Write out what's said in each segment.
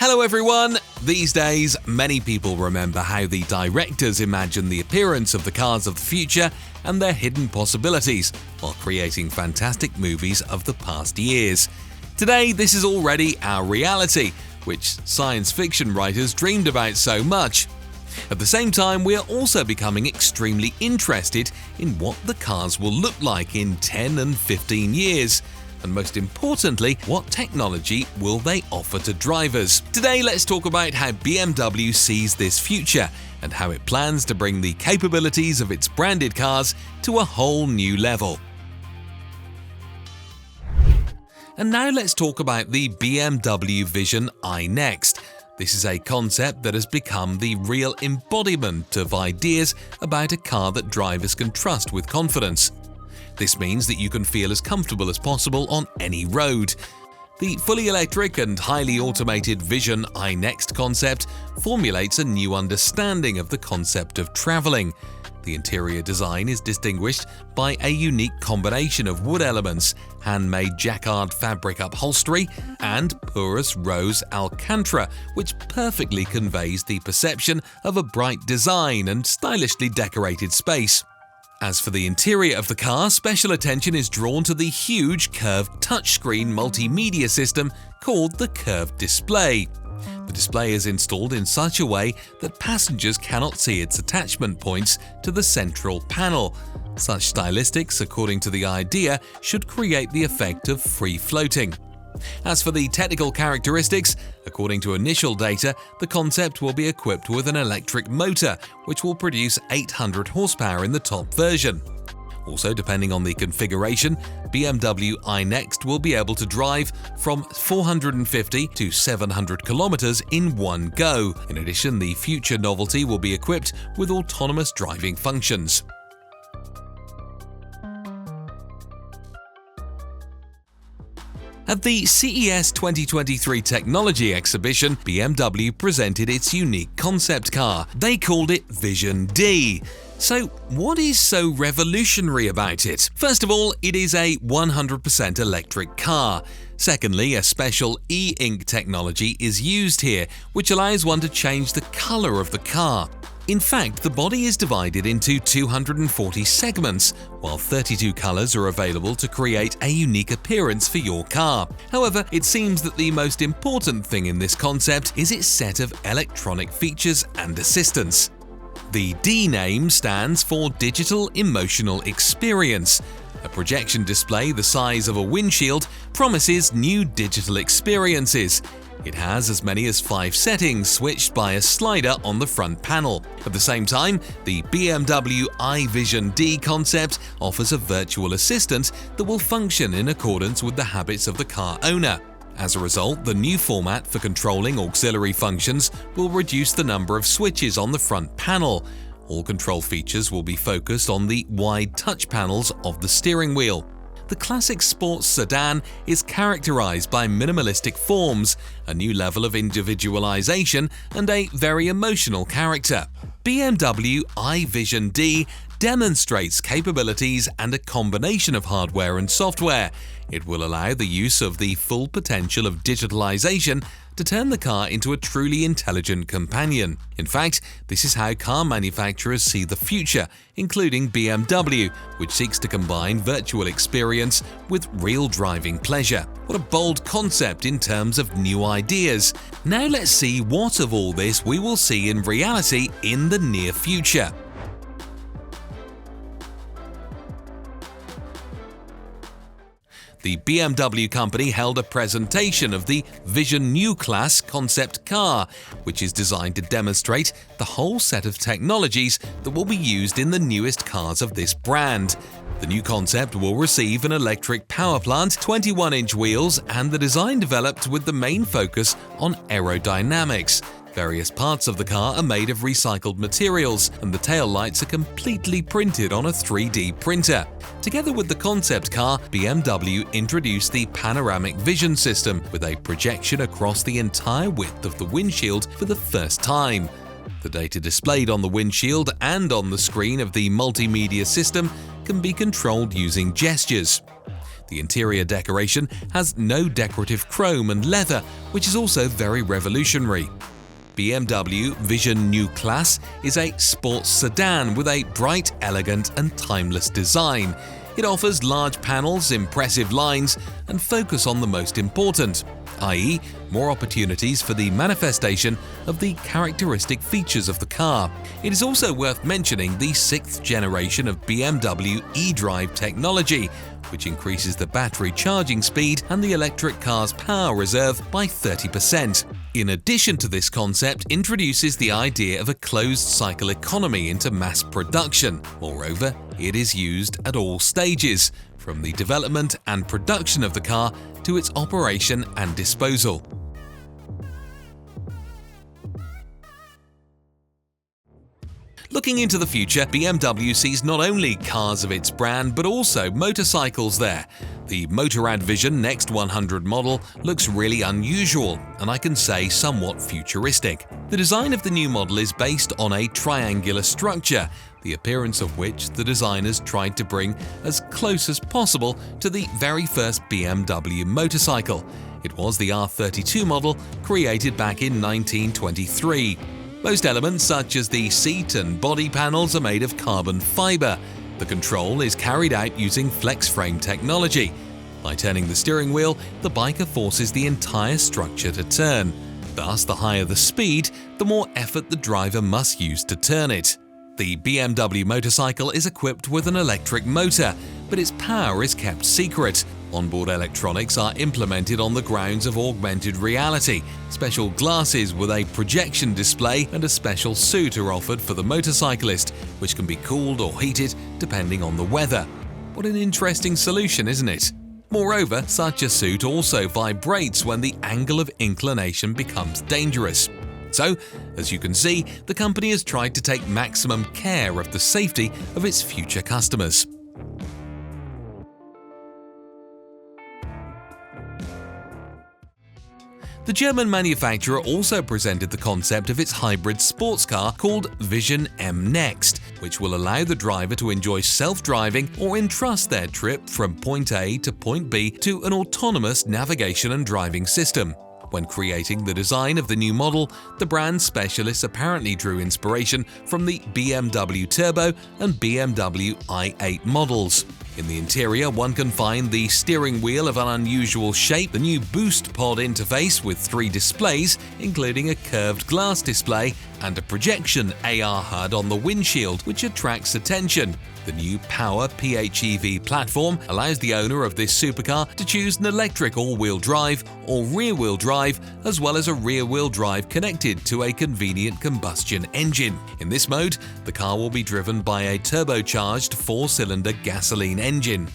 Hello everyone! These days, many people remember how the directors imagined the appearance of the cars of the future and their hidden possibilities while creating fantastic movies of the past years. Today, this is already our reality, which science fiction writers dreamed about so much. At the same time, we are also becoming extremely interested in what the cars will look like in 10 and 15 years. And most importantly, what technology will they offer to drivers? Today, let's talk about how BMW sees this future and how it plans to bring the capabilities of its branded cars to a whole new level. And now let's talk about the BMW Vision iNext. This is a concept that has become the real embodiment of ideas about a car that drivers can trust with confidence. This means that you can feel as comfortable as possible on any road. The fully electric and highly automated Vision iNext concept formulates a new understanding of the concept of traveling. The interior design is distinguished by a unique combination of wood elements, handmade jacquard fabric upholstery, and porous rose alcantara, which perfectly conveys the perception of a bright design and stylishly decorated space. As for the interior of the car, special attention is drawn to the huge curved touchscreen multimedia system called the curved display. The display is installed in such a way that passengers cannot see its attachment points to the central panel. Such stylistics, according to the idea, should create the effect of free floating. As for the technical characteristics, according to initial data, the concept will be equipped with an electric motor, which will produce 800 horsepower in the top version. Also, depending on the configuration, BMW iNext will be able to drive from 450 to 700 kilometers in one go. In addition, the future novelty will be equipped with autonomous driving functions. At the CES 2023 Technology Exhibition, BMW presented its unique concept car. They called it Vision D. So, what is so revolutionary about it? First of all, it is a 100% electric car. Secondly, a special e-ink technology is used here, which allows one to change the color of the car. In fact, the body is divided into 240 segments, while 32 colors are available to create a unique appearance for your car. However, it seems that the most important thing in this concept is its set of electronic features and assistance. The D name stands for Digital Emotional Experience. A projection display the size of a windshield promises new digital experiences. It has as many as 5 settings switched by a slider on the front panel. At the same time, the BMW iVision D concept offers a virtual assistant that will function in accordance with the habits of the car owner. As a result, the new format for controlling auxiliary functions will reduce the number of switches on the front panel. All control features will be focused on the wide touch panels of the steering wheel. The classic sports sedan is characterized by minimalistic forms, a new level of individualization, and a very emotional character. BMW iVision D demonstrates capabilities and a combination of hardware and software. It will allow the use of the full potential of digitalization to turn the car into a truly intelligent companion. In fact, this is how car manufacturers see the future, including BMW, which seeks to combine virtual experience with real driving pleasure. What a bold concept in terms of new ideas. Now let's see what of all this we will see in reality in the near future. The BMW company held a presentation of the Vision Neue Klasse concept car, which is designed to demonstrate the whole set of technologies that will be used in the newest cars of this brand. The new concept will receive an electric power plant, 21-inch wheels, and the design developed with the main focus on aerodynamics. Various parts of the car are made of recycled materials, and the tail lights are completely printed on a 3D printer. Together with the concept car, BMW introduced the panoramic vision system with a projection across the entire width of the windshield for the first time. The data displayed on the windshield and on the screen of the multimedia system can be controlled using gestures. The interior decoration has no decorative chrome and leather, which is also very revolutionary. BMW Vision Neue Klasse is a sports sedan with a bright, elegant and timeless design. It offers large panels, impressive lines, and focus on the most important, i.e., more opportunities for the manifestation of the characteristic features of the car. It is also worth mentioning the 6th generation of BMW eDrive technology, which increases the battery charging speed and the electric car's power reserve by 30%. In addition to this concept, introduces the idea of a closed-cycle economy into mass production. Moreover, it is used at all stages, from the development and production of the car to its operation and disposal. Looking into the future, BMW sees not only cars of its brand but also motorcycles there. The Motorrad Vision Next 100 model looks really unusual and I can say somewhat futuristic. The design of the new model is based on a triangular structure, the appearance of which the designers tried to bring as close as possible to the very first BMW motorcycle. It was the R32 model created back in 1923. Most elements such as the seat and body panels are made of carbon fiber. The control is carried out using flex frame technology. By turning the steering wheel, the biker forces the entire structure to turn. Thus, the higher the speed, the more effort the driver must use to turn it. The BMW motorcycle is equipped with an electric motor, but its power is kept secret. Onboard electronics are implemented on the grounds of augmented reality. Special glasses with a projection display and a special suit are offered for the motorcyclist, which can be cooled or heated depending on the weather. What an interesting solution, isn't it? Moreover, such a suit also vibrates when the angle of inclination becomes dangerous. So, as you can see, the company has tried to take maximum care of the safety of its future customers. The German manufacturer also presented the concept of its hybrid sports car called Vision iNext, which will allow the driver to enjoy self-driving or entrust their trip from point A to point B to an autonomous navigation and driving system. When creating the design of the new model, the brand specialists apparently drew inspiration from the BMW Turbo and BMW i8 models. In the interior, one can find the steering wheel of an unusual shape, the new Boost Pod interface with 3 displays, including a curved glass display and a projection AR HUD on the windshield, which attracts attention. The new Power PHEV platform allows the owner of this supercar to choose an electric all-wheel drive or rear-wheel drive, as well as a rear-wheel drive connected to a convenient combustion engine. In this mode, the car will be driven by a turbocharged 4-cylinder gasoline engine.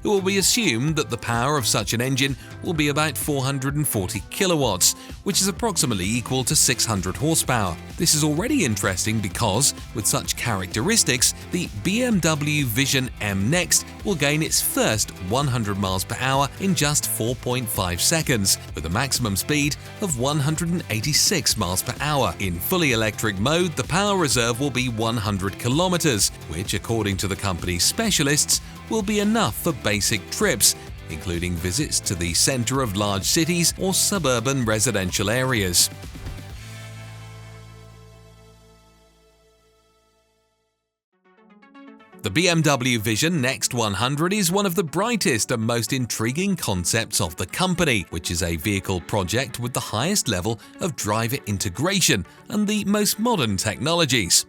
It will be assumed that the power of such an engine will be about 440 kilowatts, which is approximately equal to 600 horsepower. This is already interesting because, with such characteristics, the BMW Vision iNext will gain its first 100 miles per hour in just 4.5 seconds, with a maximum speed of 186 miles per hour. In fully electric mode, the power reserve will be 100 kilometers, which, according to the company's specialists, will be enough for basic trips, including visits to the center of large cities or suburban residential areas. The BMW Vision Next 100 is one of the brightest and most intriguing concepts of the company, which is a vehicle project with the highest level of driver integration and the most modern technologies.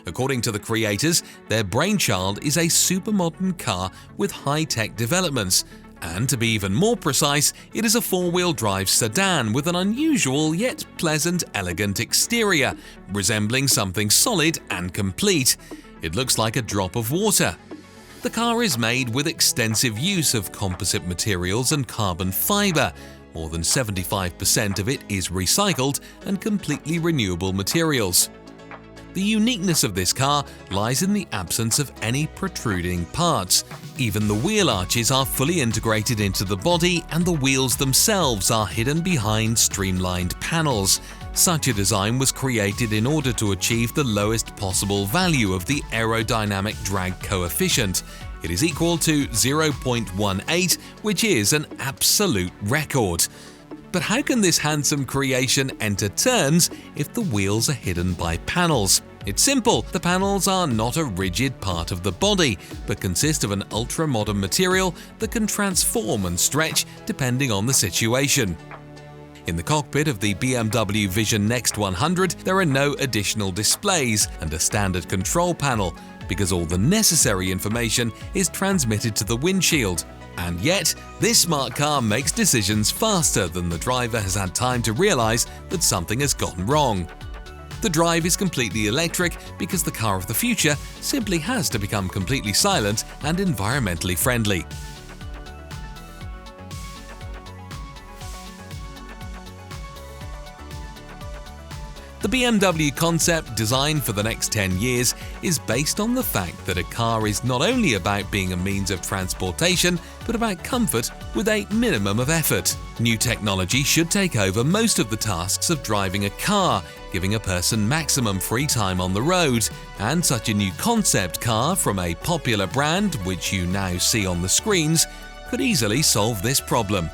According to the creators, their brainchild is a super-modern car with high-tech developments, and to be even more precise, it is a 4-wheel drive sedan with an unusual yet pleasant, elegant exterior, resembling something solid and complete. It looks like a drop of water. The car is made with extensive use of composite materials and carbon fiber. More than 75% of it is recycled and completely renewable materials. The uniqueness of this car lies in the absence of any protruding parts. Even the wheel arches are fully integrated into the body, and the wheels themselves are hidden behind streamlined panels. Such a design was created in order to achieve the lowest possible value of the aerodynamic drag coefficient. It is equal to 0.18, which is an absolute record. But how can this handsome creation enter turns if the wheels are hidden by panels? It's simple. The panels are not a rigid part of the body, but consist of an ultra-modern material that can transform and stretch depending on the situation. In the cockpit of the BMW Vision Next 100, there are no additional displays and a standard control panel, because all the necessary information is transmitted to the windshield. And yet, this smart car makes decisions faster than the driver has had time to realize that something has gone wrong. The drive is completely electric because the car of the future simply has to become completely silent and environmentally friendly. The BMW concept, designed for the next 10 years, is based on the fact that a car is not only about being a means of transportation, but about comfort with a minimum of effort. New technology should take over most of the tasks of driving a car, giving a person maximum free time on the road, and such a new concept car from a popular brand, which you now see on the screens, could easily solve this problem.